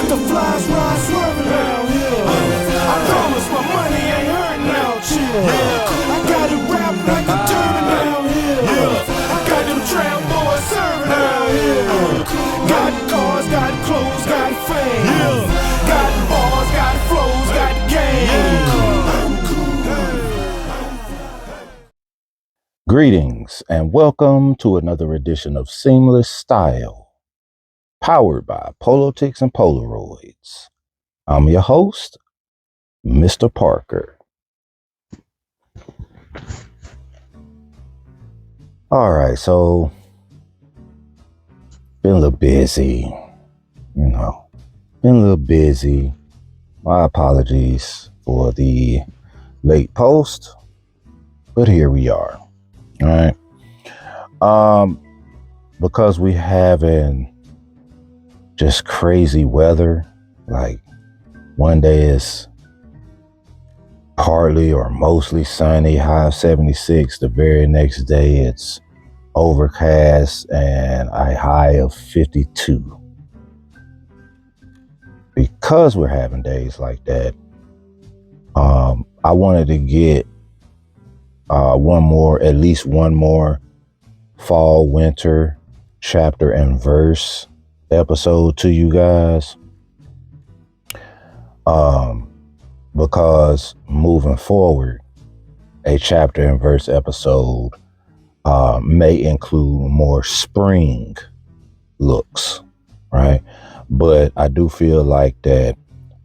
Butterflies ride swerving down here. I promise my money ain't hurting out here. I got it wrapped like a turban down here. I got them trap boys serving down here. Got cars, got clothes, got fame. Got bars, got flows, got game. Greetings and welcome to another edition of Seamless Style, powered by Politics and Polaroids. I'm your host, Mr. Parker. All right, so been a little busy, been a little busy. My apologies for the late post, but here we are. All right. Because we having just crazy weather, like one day is partly or mostly sunny, high of 76. The very next day it's overcast and a high of 52. Because we're having days like that, I wanted to get at least one more fall winter chapter and verse episode to you guys, because moving forward, a chapter and verse episode may include more spring looks, right? But I do feel like that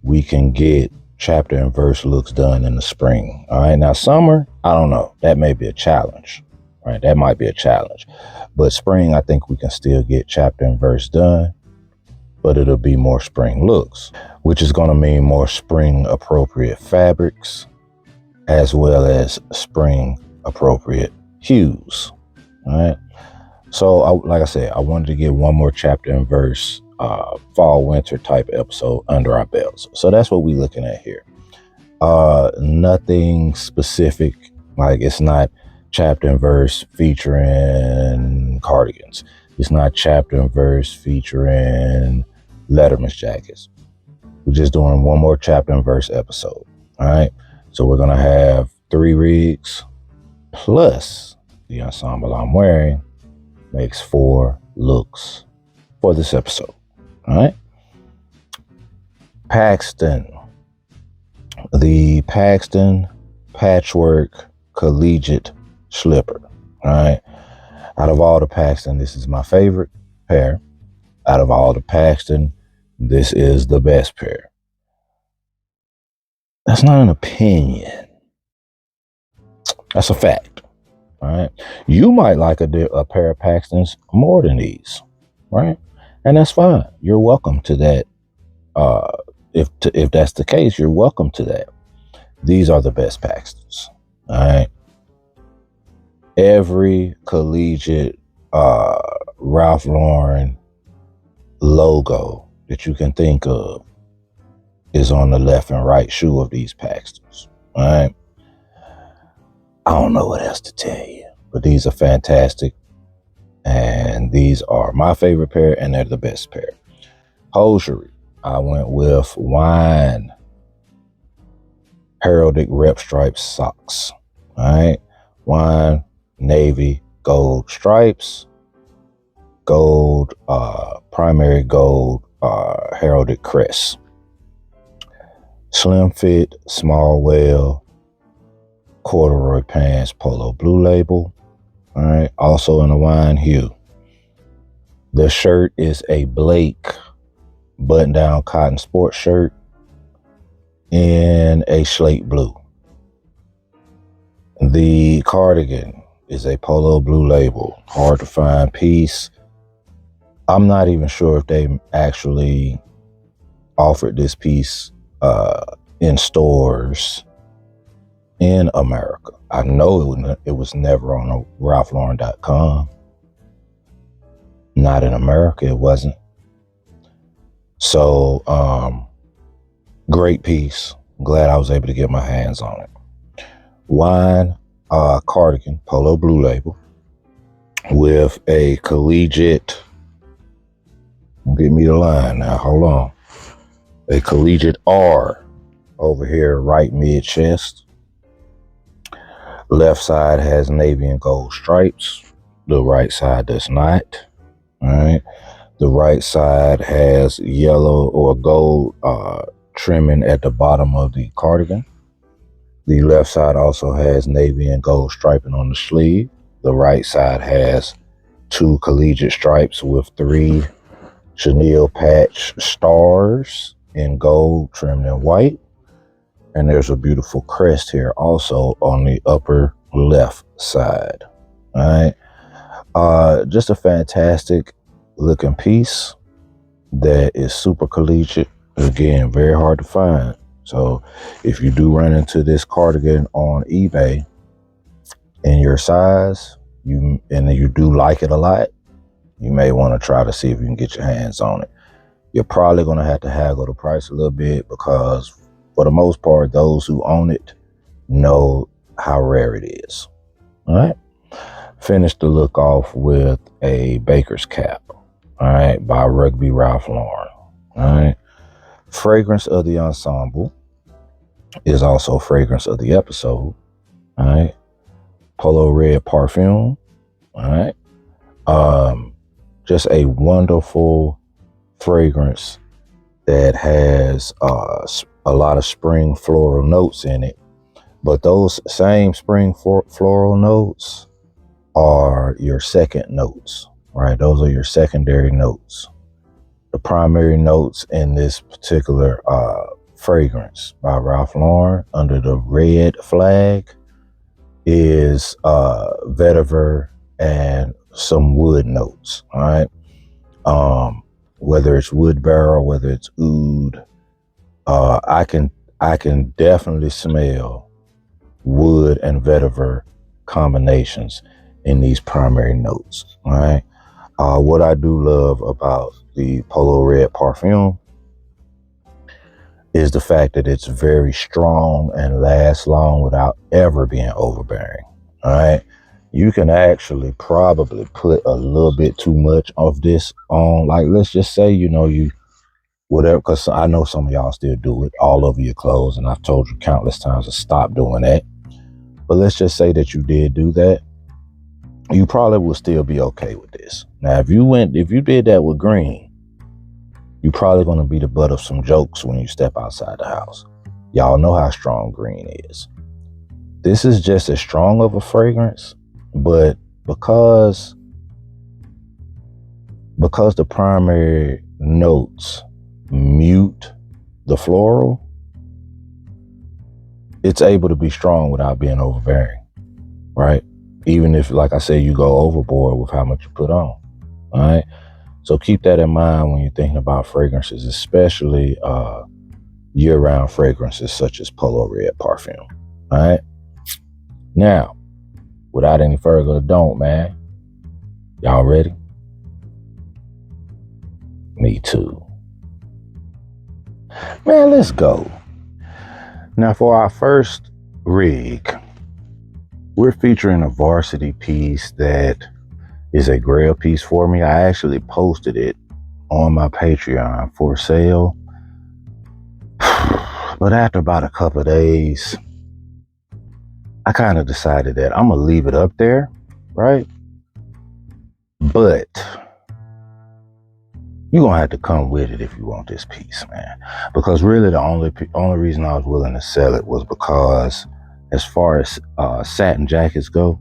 we can get chapter and verse looks done in the spring. All right. Now, summer, I don't know. That may be a challenge, right? That might be a challenge. But spring, I think we can still get chapter and verse done, but it'll be more spring looks, which is going to mean more spring appropriate fabrics, as well as spring appropriate hues. All right. So like I said, I wanted to get one more chapter and verse fall winter type episode under our belts. So that's what we're looking at here. Nothing specific, like it's not chapter and verse featuring cardigans. It's not chapter and verse featuring Letterman's jackets. We're just doing one more chapter and verse episode. All right. So we're going to have 3 rigs plus the ensemble I'm wearing makes 4 looks for this episode. All right. Paxton. The Paxton Patchwork Collegiate Slipper. All right. Out of all the Paxton, this is my favorite pair. Out of all the Paxton, this is the best pair. That's not an opinion. That's a fact. All right. You might like a pair of Paxtons more than these, right? And that's fine. You're welcome to that. If that's the case, you're welcome to that. These are the best Paxtons. All right. Every collegiate Ralph Lauren logo that you can think of is on the left and right shoe of these Paxtons. All right. I don't know what else to tell you, but these are fantastic. And these are my favorite pair, and they're the best pair. Hosiery, I went with wine heraldic rep stripes socks. All right. Wine, navy, gold stripes, gold, primary gold, heraldic crest. Slim fit, small whale, corduroy pants, polo blue label. All right. Also in a wine hue. The shirt is a Blake button-down cotton sports shirt in a slate blue. The cardigan is a polo blue label, hard to find piece. I'm not even sure if they actually offered this piece in stores in America. I know it was never on RalphLauren.com. Not in America, it wasn't. So, great piece. Glad I was able to get my hands on it. Wine cardigan, polo blue label, with a collegiate, get me the line now, hold on. a collegiate R over here, right mid chest. Left side has navy and gold stripes. The right side does not. All right. The right side has yellow or gold trimming at the bottom of the cardigan. The left side also has navy and gold striping on the sleeve. The right side has 2 collegiate stripes with 3 chenille patch stars in gold trimmed in white. And there's a beautiful crest here also on the upper left side. All right. Just a fantastic looking piece that is super collegiate. Again, very hard to find. So if you do run into this cardigan on eBay in your size, and you do like it a lot, you may want to try to see if you can get your hands on it. You're probably going to have to haggle the price a little bit because for the most part, those who own it know how rare it is. All right. Finish the look off with a baker's cap. All right. By Rugby Ralph Lauren. All right. Fragrance of the ensemble is also fragrance of the episode. All right. Polo Red Parfum. All right. Just a wonderful fragrance that has a lot of spring floral notes in it. But those same spring floral notes are your second notes, right? Those are your secondary notes. The primary notes in this particular fragrance by Ralph Lauren under the red flag is vetiver and some wood notes, all right? Whether it's wood barrel, whether it's oud, I can definitely smell wood and vetiver combinations in these primary notes. All right. What I do love about the Polo Red Parfum is the fact that it's very strong and lasts long without ever being overbearing. All right. You can actually probably put a little bit too much of this on, like, let's just say, you whatever, because I know some of y'all still do it all over your clothes, and I've told you countless times to stop doing that. But let's just say that you did do that. You probably will still be okay with this. Now, if you did that with green, you're probably going to be the butt of some jokes when you step outside the house. Y'all know how strong green is. This is just as strong of a fragrance, but because the primary notes mute the floral, it's able to be strong without being overbearing, right? Even if, like I said, you go overboard with how much you put on. All right. So keep that in mind when you're thinking about fragrances, especially year-round fragrances such as Polo Red Parfum. All right. Now, without any further ado, man, y'all ready? Me too. Man, let's go. Now, for our first rig, we're featuring a Varsity piece that is a grail piece for me. I actually posted it on my Patreon for sale. But after about a couple of days, I kind of decided that I'm going to leave it up there, right? But you're going to have to come with it if you want this piece, man. Because really the only reason I was willing to sell it was because as far as satin jackets go,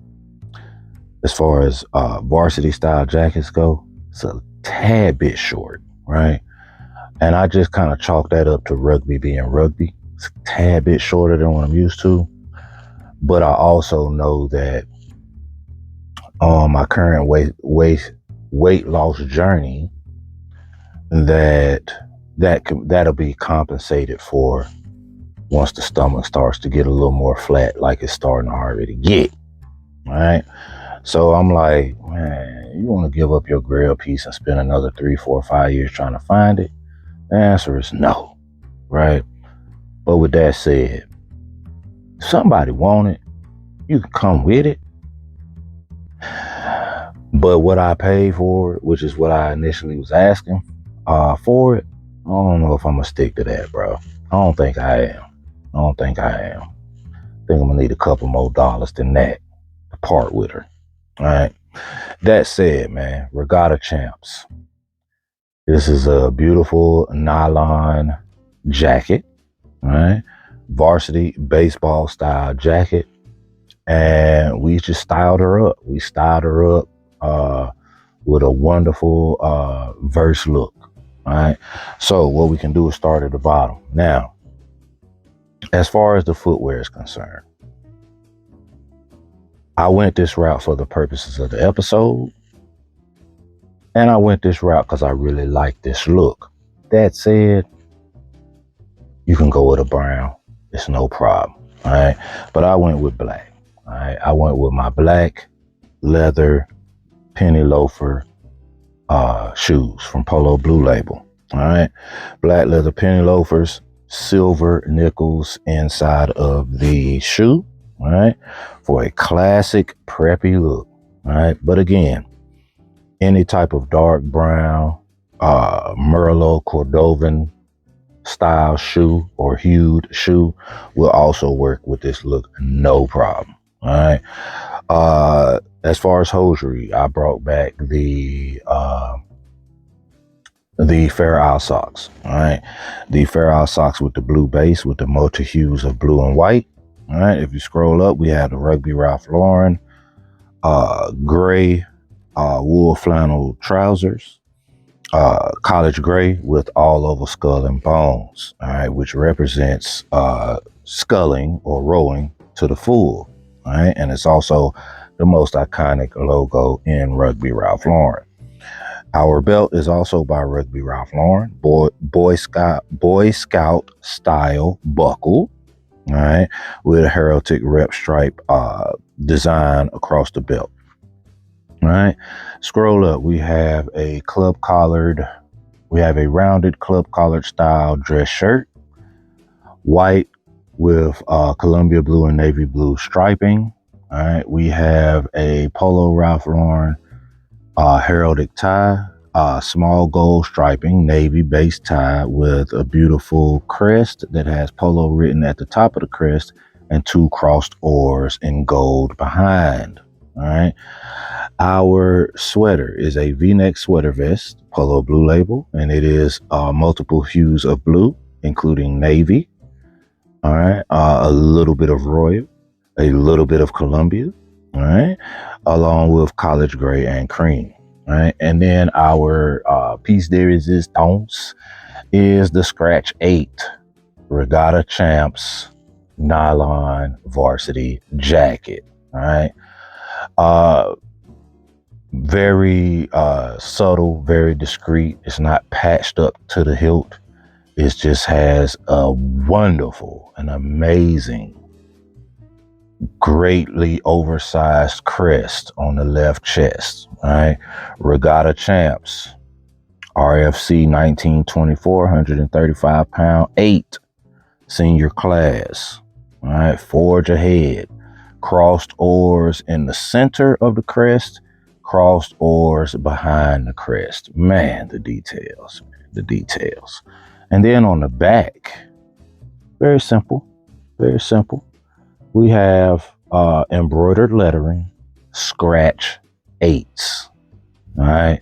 as far as varsity style jackets go, it's a tad bit short, right? And I just kind of chalked that up to rugby being rugby. It's a tad bit shorter than what I'm used to. But I also know that on my current weight loss journey, that'll be compensated for once the stomach starts to get a little more flat, like it's starting to already get. All right. So I'm like, man, you want to give up your grail piece and spend another 3, 4, 5 years trying to find it? The answer is no, right? But with that said, if somebody want it, you can come with it. But what I paid for it, which is what I initially was asking for it, I don't know if I'm gonna stick to that, bro. I don't think I am. I think I'm gonna need a couple more dollars than that to part with her. All right. That said, man, Regatta Champs. This is a beautiful nylon jacket. All right. Varsity baseball style jacket. And we just styled her up. We styled her up with a wonderful verse look. All right. So what we can do is start at the bottom. Now, as far as the footwear is concerned, I went this route for the purposes of the episode. And I went this route because I really like this look. That said, you can go with a brown. It's no problem. All right. But I went with black. All right. I went with my black leather penny loafer shoes from Polo Blue Label. All right. Black leather penny loafers, silver nickels inside of the shoe. All right. For a classic preppy look. All right. But again, any type of dark brown, Merlot Cordovan style shoe or hued shoe will also work with this look, no problem. All right. As far as hosiery, I brought back the V.I.R.C socks. All right. The V.I.R.C socks with the blue base with the multi hues of blue and white. All right. If you scroll up, we have the Rugby Ralph Lauren gray wool flannel trousers, college gray with all over skull and bones, all right, which represents sculling or rowing to the full, all right, and it's also the most iconic logo in Rugby Ralph Lauren. Our belt is also by Rugby Ralph Lauren, Boy Scout style buckle, all right, with a heraldic rep stripe design across the belt. All right, scroll up. We have a rounded club collared style dress shirt, white with Columbia blue and navy blue striping. All right, we have a Polo Ralph Lauren heraldic tie, small gold striping, navy base tie with a beautiful crest that has Polo written at the top of the crest and two crossed oars in gold behind. All right. Our sweater is a V-neck sweater vest, Polo Blue Label, and it is multiple hues of blue, including navy, all right, a little bit of royal, a little bit of Columbia, all right, along with college gray and cream, all right. And then our piece de resistance is the Scratch 8 Regatta Champs nylon varsity jacket, all right. Very subtle, very discreet. It's not patched up to the hilt. It just has a wonderful and amazing, greatly oversized crest on the left chest. All right. Regatta Champs, RFC 1924, 135 pound, 8 senior class. All right. Forge ahead. Crossed oars in the center of the crest, crossed oars behind the crest. Man, the details. And then on the back, very simple. We have embroidered lettering, Scratch 8s. All right.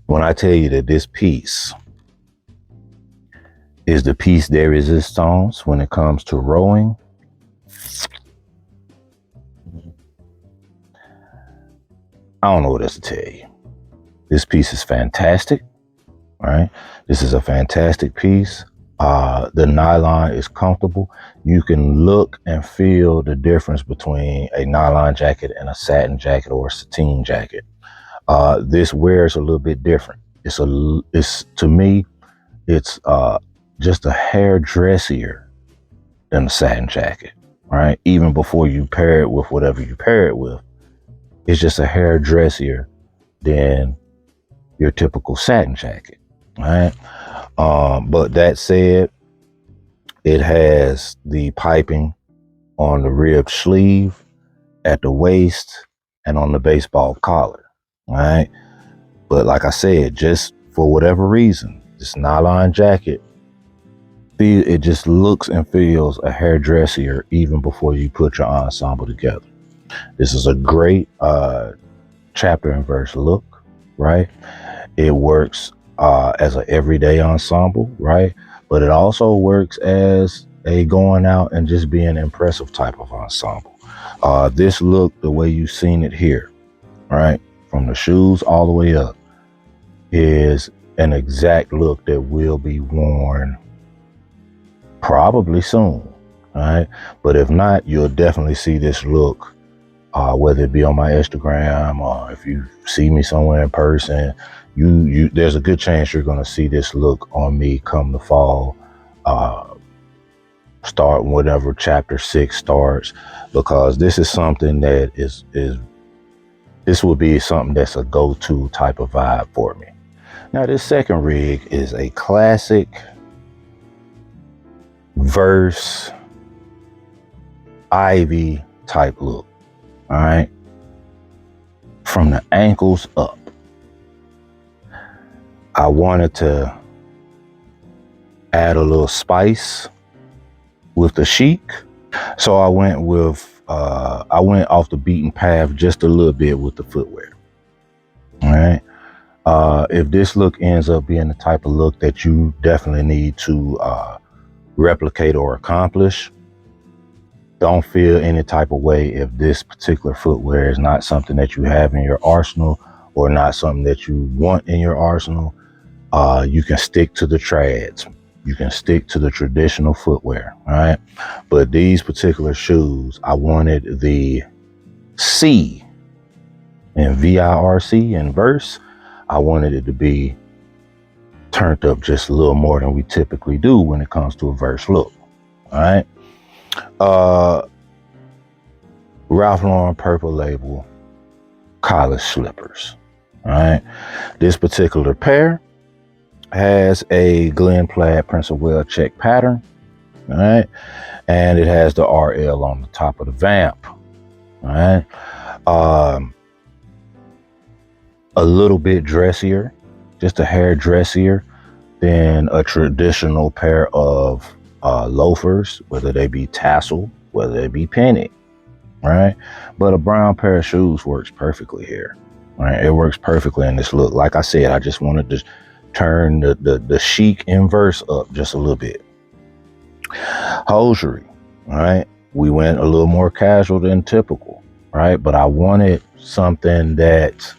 When I tell you that this piece is the piece de resistance when it comes to rowing, I don't know what else to tell you. This piece is fantastic, right? This is a fantastic piece. The nylon is comfortable. You can look and feel the difference between a nylon jacket and a satin jacket or a sateen jacket. This wears a little bit different. It's to me, it's just a hair dressier than a satin jacket, right? Even before you pair it with whatever you pair it with, it's just a hair dressier than your typical satin jacket, right? But that said, it has the piping on the ribbed sleeve, at the waist, and on the baseball collar, right? But like I said, just for whatever reason, this nylon jacket, it just looks and feels a hair dressier even before you put your ensemble together. This is a great chapter and verse look, right? It works as an everyday ensemble, right? But it also works as a going out and just being impressive type of ensemble. This look, the way you've seen it here, right? From the shoes all the way up, is an exact look that will be worn probably soon, right? But if not, you'll definitely see this look, whether it be on my Instagram or if you see me somewhere in person, there's a good chance you're going to see this look on me come the fall, start whenever chapter 6 starts, because this is something that this will be something that's a go-to type of vibe for me. Now, this second rig is a classic verse ivy type look. All right, from the ankles up, I wanted to add a little spice with the chic, so I went off the beaten path just a little bit with the footwear. All right, if this look ends up being the type of look that you definitely need to replicate or accomplish, don't feel any type of way if this particular footwear is not something that you have in your arsenal or not something that you want in your arsenal. You can stick to the trads. You can stick to the traditional footwear, all right? But these particular shoes, I wanted the C in V.I.R.C. in verse. I wanted it to be turned up just a little more than we typically do when it comes to a verse look, all right? Ralph Lauren Purple Label college slippers. All right. This particular pair has a Glen Plaid Prince of Wales check pattern. All right. And it has the RL on the top of the vamp. All right. A little bit dressier, just a hair dressier than a traditional pair of loafers, whether they be tassel, whether they be penny. Right, but a brown pair of shoes works perfectly here. Right, it works perfectly in this look. Like I said, I just wanted to turn the chic inverse up just a little bit. Hosiery, right? We went a little more casual than typical, right? But I wanted something that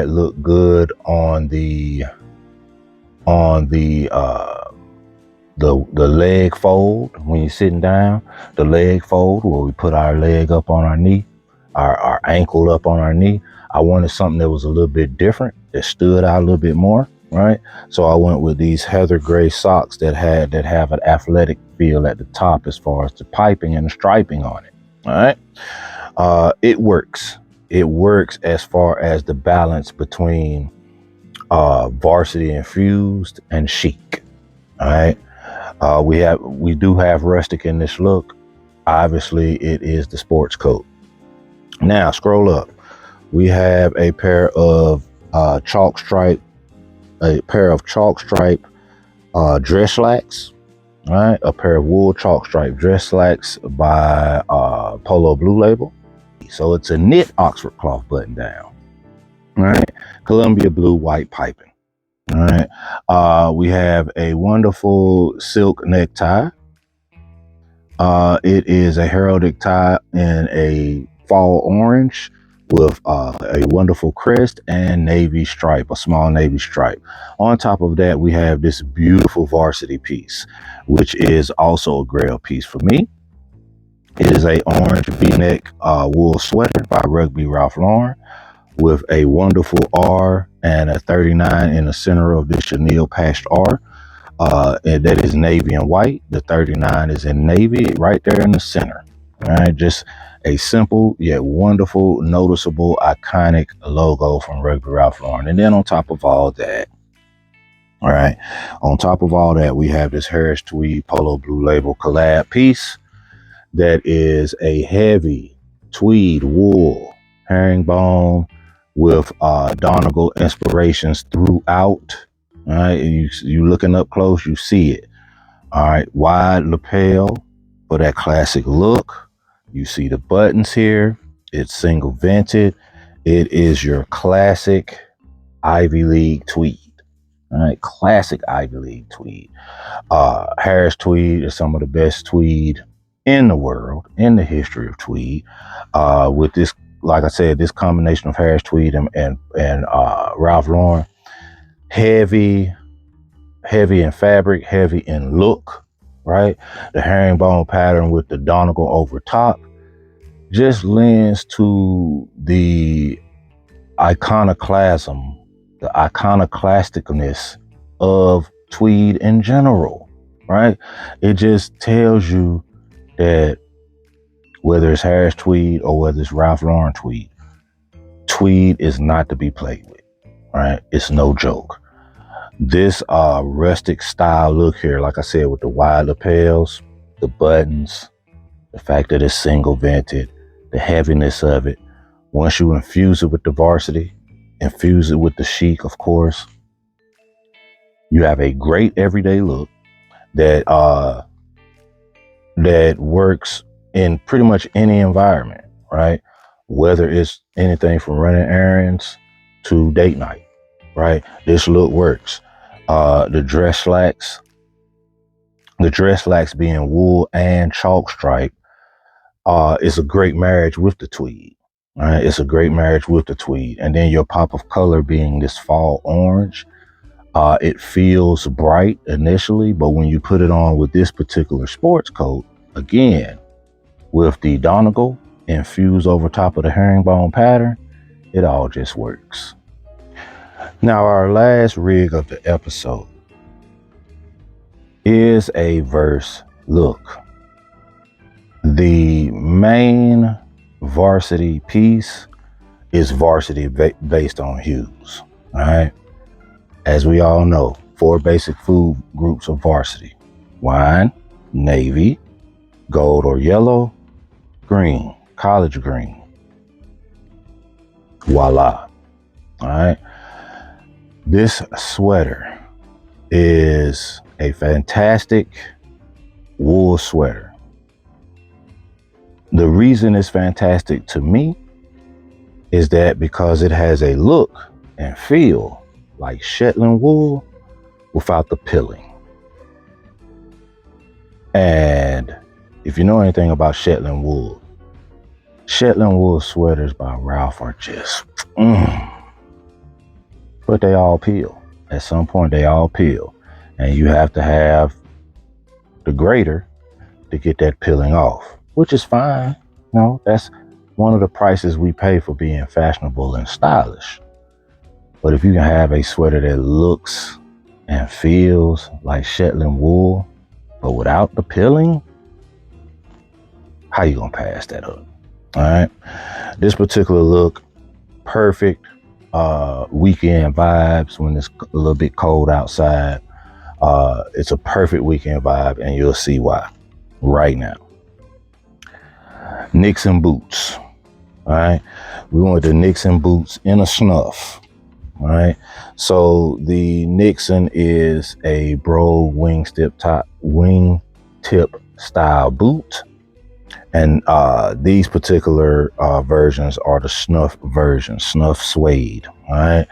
looked good on the leg fold when you're sitting down, the leg fold where we put our leg up on our knee, our ankle up on our knee. I wanted something that was a little bit different, that stood out a little bit more, right? So I went with these heather gray socks that have an athletic feel at the top as far as the piping and the striping on it. All right. It works. It works as far as the balance between varsity infused and chic. All right. We do have rustic in this look. Obviously, it is the sports coat. Now, scroll up. We have a pair of chalk stripe dress slacks. All right, a pair of wool chalk stripe dress slacks by Polo Blue Label. So it's a knit Oxford cloth button down. All right, Columbia blue white piping. All right. We have a wonderful silk necktie. It is a heraldic tie in a fall orange with a wonderful crest and navy stripe, a small navy stripe. On top of that, we have this beautiful varsity piece, which is also a grail piece for me. It is a orange V-neck wool sweater by Rugby Ralph Lauren, with a wonderful R and a 39 in the center of this chenille patched R. And that is navy and white. The 39 is in navy right there in the center. All right, just a simple yet wonderful, noticeable, iconic logo from Rugby Ralph Lauren. And then on top of all that, we have this Harris Tweed Polo Blue Label collab piece that is a heavy tweed wool herringbone with Donegal inspirations throughout. All right, you looking up close, you see it. All right, wide lapel for that classic look. You see the buttons here. It's single vented. It is your classic Ivy League tweed. All right, classic Ivy League tweed. Harris tweed is some of the best tweed in the world, in the history of tweed. With this, like I said, this combination of Harris tweed and Ralph Lauren, heavy in fabric, heavy in look, right? The herringbone pattern with the Donegal over top just lends to the iconoclasm, the iconoclasticness of tweed in general, right? It just tells you that whether it's Harris tweed or whether it's Ralph Lauren tweed, tweed is not to be played with, right? It's no joke. This rustic style look here, like I said, with the wide lapels, the buttons, the fact that it's single vented, the heaviness of it. Once you infuse it with the Varsity, infuse it with the chic, of course, you have a great everyday look that that works in pretty much any environment, right? Whether it's anything from running errands to date night, right? This look works. The dress slacks being wool and chalk stripe, is a great marriage with the tweed. All right, it's a great marriage with the tweed, and then your pop of color being this fall orange. It feels bright initially, but when you put it on with this particular sports coat, again, with the Donegal infused over top of the herringbone pattern, it all just works. Now, our last rig of the episode is a verse look. The main varsity piece is varsity based on hues. All right. As we all know, 4 basic food groups of varsity: wine, navy, gold or yellow, green, college green. Voila. All right. This sweater is a fantastic wool sweater. The reason it's fantastic to me is that because it has a look and feel like Shetland wool without the pilling. And if you know anything about Shetland wool sweaters by Ralph are just, but they all peel. At some point, they all peel. And you have to have the grater to get that peeling off, which is fine. You know, that's one of the prices we pay for being fashionable and stylish. But if you can have a sweater that looks and feels like Shetland wool, but without the peeling, how you gonna pass that up? All right. This particular look, perfect weekend vibes when it's a little bit cold outside. It's a perfect weekend vibe, and you'll see why right now. Nixon boots. All right. We want the Nixon boots in a snuff. All right. So the Nixon is a broad wingtip style boot. And these particular versions are the snuff version, snuff suede. All right.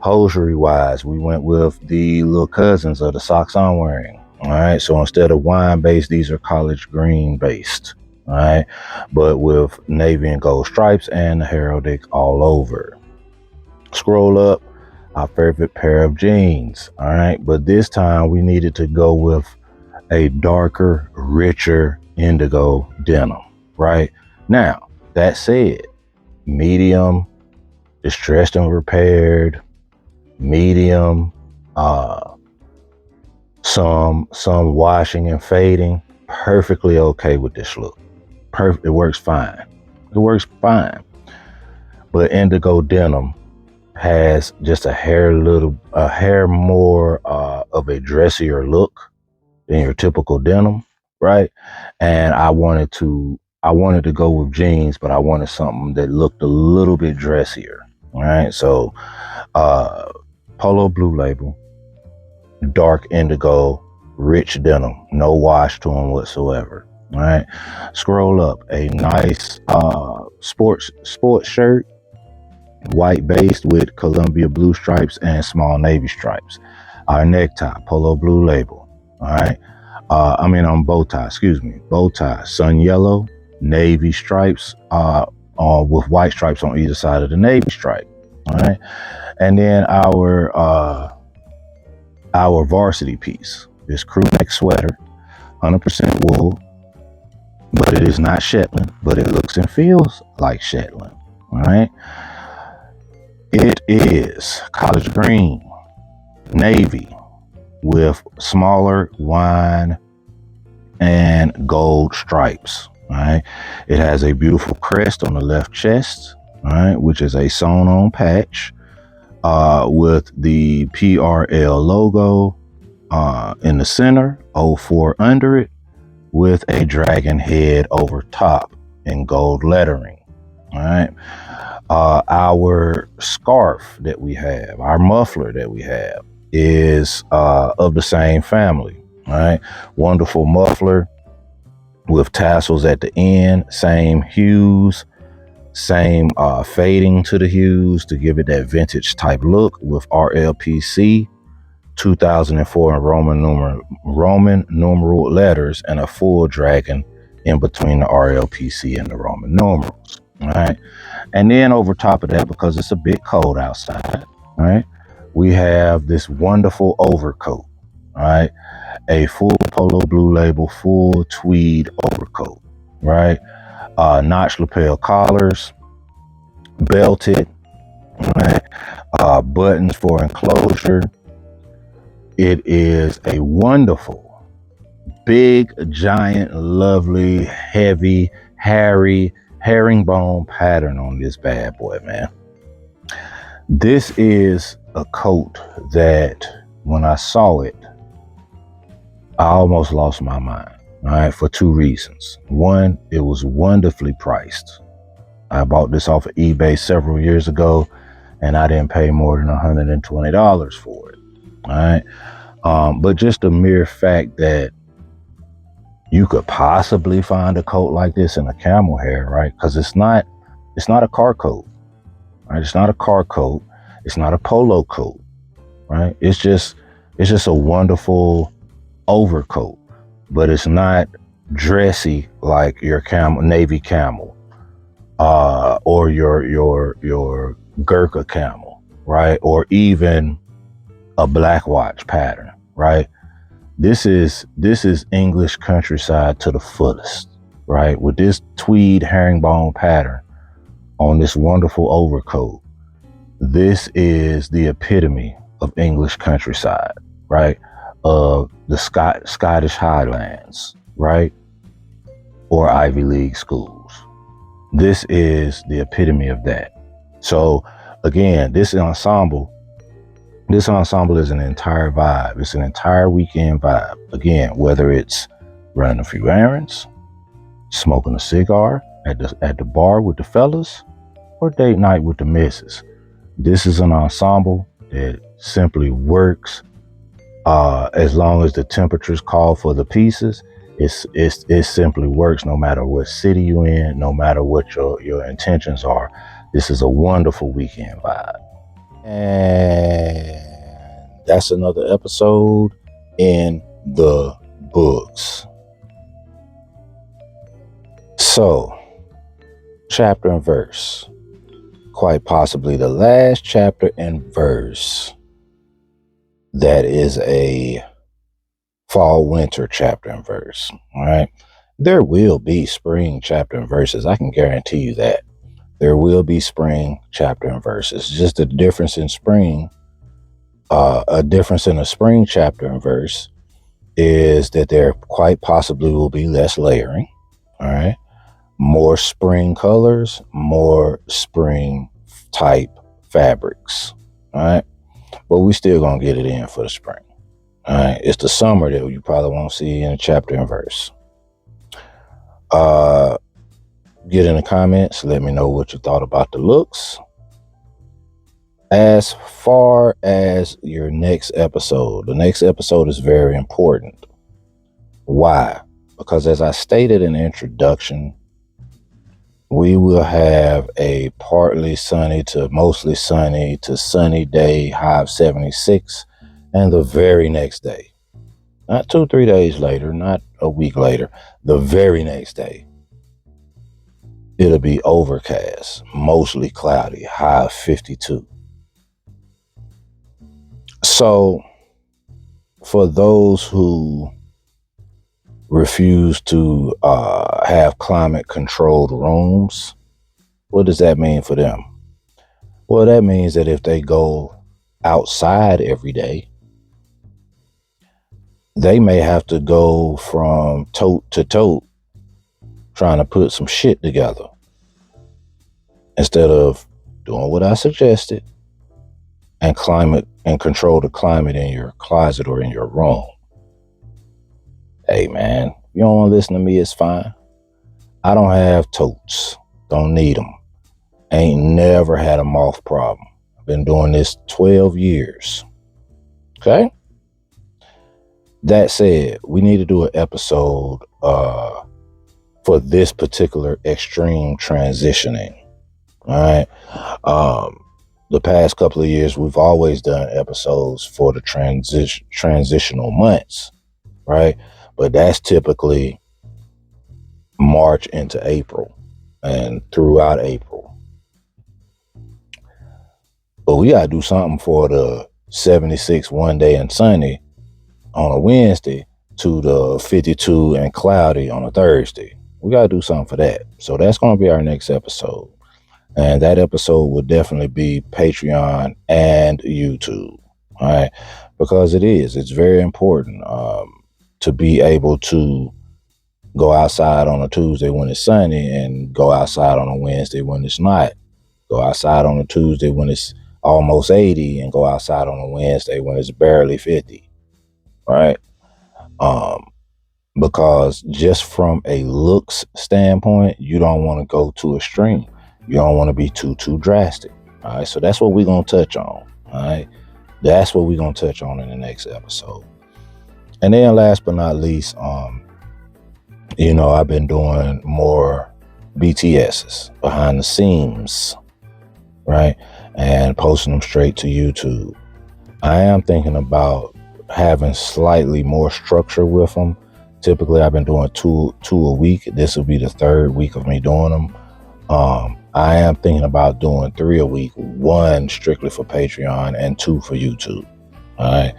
Hosiery wise, we went with the little cousins of the socks I'm wearing. All right. So instead of wine based, these are college green based. All right. But with navy and gold stripes and the heraldic all over. Scroll up, our favorite pair of jeans. All right. But this time we needed to go with a darker, richer indigo denim. Right. Now, that said, medium, distressed and repaired, medium, some washing and fading, perfectly okay with this look. Perfect. It works fine. It works fine. But indigo denim has just a hair more of a dressier look than your typical denim, right? And I wanted to go with jeans, but I wanted something that looked a little bit dressier. All right. So, Polo Blue Label, dark indigo, rich denim, no wash to them whatsoever. All right. Scroll up, a nice sports shirt, white based with Columbia blue stripes and small navy stripes. Our necktie, Polo Blue Label. All right. Bow tie, excuse me. Bow tie, sun yellow, navy stripes, with white stripes on either side of the navy stripe. All right. And then our varsity piece, this crew neck sweater, 100% wool, but it is not Shetland, but it looks and feels like Shetland. All right. It is collard green, navy, with smaller wine and gold stripes. All right. It has a beautiful crest on the left chest, all right, which is a sewn on patch with the PRL logo in the center, 04 under it, with a dragon head over top in gold lettering. All right. Our scarf that we have, our muffler that we have, is of the same family. All right. Wonderful muffler with tassels at the end, same hues, same fading to the hues to give it that vintage type look, with RLPC 2004 in Roman numeral letters and a full dragon in between the RLPC and the Roman numerals. All right. And then over top of that, because it's a bit cold outside, all right, we have this wonderful overcoat. All right. A full Polo Blue Label, full tweed overcoat. Right. Notch lapel collars, belted, right? Buttons for enclosure. It is a wonderful, big, giant, lovely, heavy, hairy, herringbone pattern on this bad boy, man. This is a coat that when I saw it, I almost lost my mind. All right, for two reasons. One, it was wonderfully priced. I bought this off of eBay several years ago, and I didn't pay more than $120 for it. All right. But just the mere fact that you could possibly find a coat like this in a camel hair, right? Because it's not a car coat, right? It's not a car coat. It's not a polo coat, right? It's just a wonderful overcoat, but it's not dressy like your navy camel, or your Gurkha camel, right? Or even a black watch pattern, right? This is English countryside to the fullest, right? With this tweed herringbone pattern on this wonderful overcoat, this is the epitome of English countryside, right? Of the Scottish Highlands, right? Or Ivy League schools. This is the epitome of that. So again, this ensemble is an entire vibe. It's an entire weekend vibe. Again, whether it's running a few errands, smoking a cigar at the bar with the fellas, or date night with the missus. This is an ensemble that simply works as long as the temperatures call for the pieces. It simply works no matter what city you're in, no matter what your intentions are. This is a wonderful weekend vibe. And that's another episode in the books. So, chapter and verse. Quite possibly the last chapter and verse that is a fall-winter chapter and verse. All right. There will be spring chapter and verses. I can guarantee you that. There will be spring chapter and verses. Just a difference in spring. A difference in a spring chapter and verse is that there quite possibly will be less layering. All right. More spring colors, more spring type fabrics. All right. But we still gonna get it in for the spring. All right. It's the summer that you probably won't see in a chapter and verse. Get in the comments. Let me know what you thought about the looks. As far as your next episode, the next episode is very important. Why? Because as I stated in the introduction, we will have a partly sunny to mostly sunny to sunny day, high of 76, and the very next day, not 2-3 days later, not a week later, the very next day, it'll be overcast, mostly cloudy, high of 52. So for those who refuse to have climate controlled rooms, what does that mean for them? Well, that means that if they go outside every day, they may have to go from tote to tote trying to put some shit together instead of doing what I suggested and control the climate in your closet or in your room. Hey man, you don't want to listen to me, it's fine. I don't have totes. Don't need them. Ain't never had a moth problem. I've been doing this 12 years. Okay? That said, we need to do an episode for this particular extreme transitioning. All right? The past couple of years, we've always done episodes for the transitional months, right? But that's typically March into April and throughout April. But we gotta do something for the 76 one day and sunny on a Wednesday to the 52 and cloudy on a Thursday. We gotta do something for that. So that's gonna be our next episode. And that episode will definitely be Patreon and YouTube. All right. Because it's very important to be able to go outside on a Tuesday when it's sunny and go outside on a Wednesday when it's not. Go outside on a Tuesday when it's almost 80 and go outside on a Wednesday when it's barely 50. Right? Because just from a looks standpoint, you don't want to go too extreme. You don't want to be too drastic. All right. So that's what we're going to touch on. All right. That's what we're going to touch on in the next episode. And then last but not least, I've been doing more BTSs, behind the scenes, right? And posting them straight to YouTube. I am thinking about having slightly more structure with them. Typically, I've been doing two a week. This will be the third week of me doing them. I am thinking about doing 3 a week, 1 strictly for Patreon and 2 for YouTube. All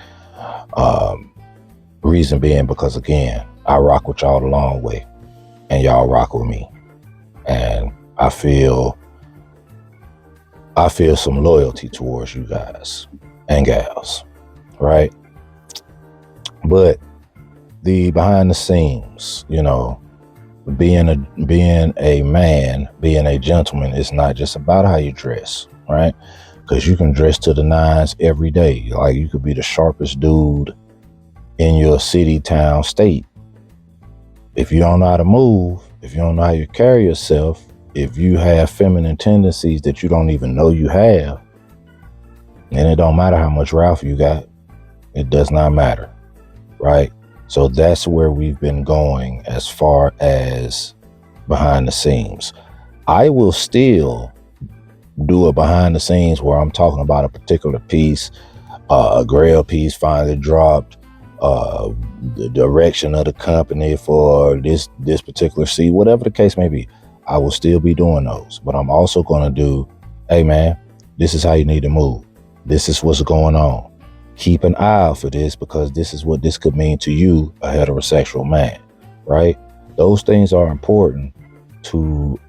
right. Reason being because, again, I rock with y'all the long way and y'all rock with me. And I feel some loyalty towards you guys and gals. Right. But the behind the scenes, being a man, being a gentleman is not just about how you dress, right? Because you can dress to the nines every day. Like, you could be the sharpest dude in your city, town, state. If you don't know how to move, if you don't know how you carry yourself, if you have feminine tendencies that you don't even know you have, then it don't matter how much Ralph you got. It does not matter, right? So that's where we've been going as far as behind the scenes. I will still do a behind the scenes where I'm talking about a particular piece, a grail piece finally dropped, the direction of the company for this particular seat, whatever the case may be. I will still be doing those, but I'm also going to do, hey man, this is how you need to move. This is what's going on. Keep an eye out for this, because this is what this could mean to you, a heterosexual man, right? Those things are important to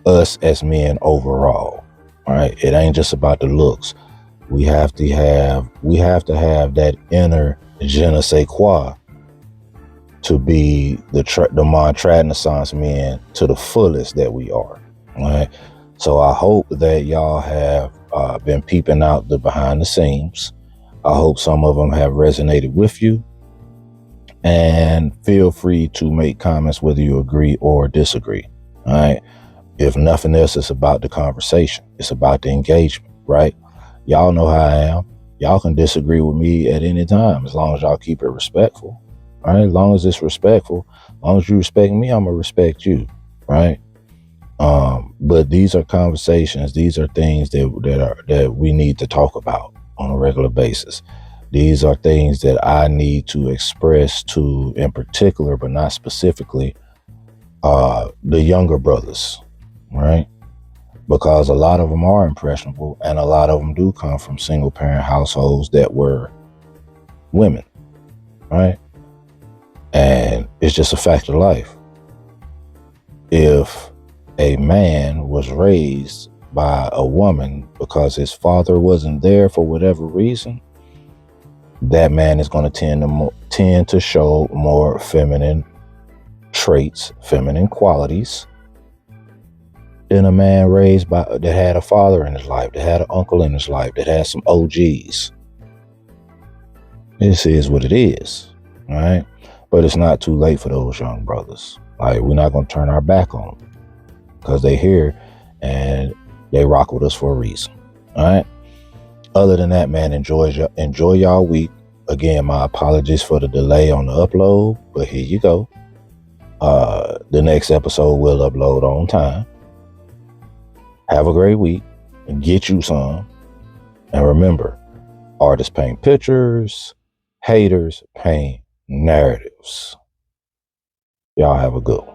us as men overall, right? It ain't just about the looks. We have to have that inner je ne sais quoi to be the Montradnaissance men to the fullest that we are, right? So I hope that y'all have been peeping out the behind the scenes. I hope some of them have resonated with you, and feel free to make comments whether you agree or disagree. All right. If nothing else, it's about the conversation. It's about the engagement, right? Y'all know how I am. Y'all can disagree with me at any time as long as y'all keep it respectful, right? As long as it's respectful, as long as you respect me, I'm gonna respect you, right? But these are conversations. These are things that we need to talk about on a regular basis. These are things that I need to express to, in particular, but not specifically, the younger brothers, right? Because a lot of them are impressionable, and a lot of them do come from single parent households that were women, right? And it's just a fact of life. If a man was raised by a woman because his father wasn't there for whatever reason, that man is going to tend to show more feminine traits, feminine qualities, than a man raised by that had a father in his life, that had an uncle in his life, that had some OGs. This is what it is, right? But it's not too late for those young brothers. Like, we're not going to turn our back on them because they here and they rock with us for a reason. All right. Other than that, man, enjoy y'all week. Again, my apologies for the delay on the upload, but here you go. The next episode will upload on time. Have a great week and get you some. And remember, artists paint pictures, haters paint narratives. Y'all have a good one.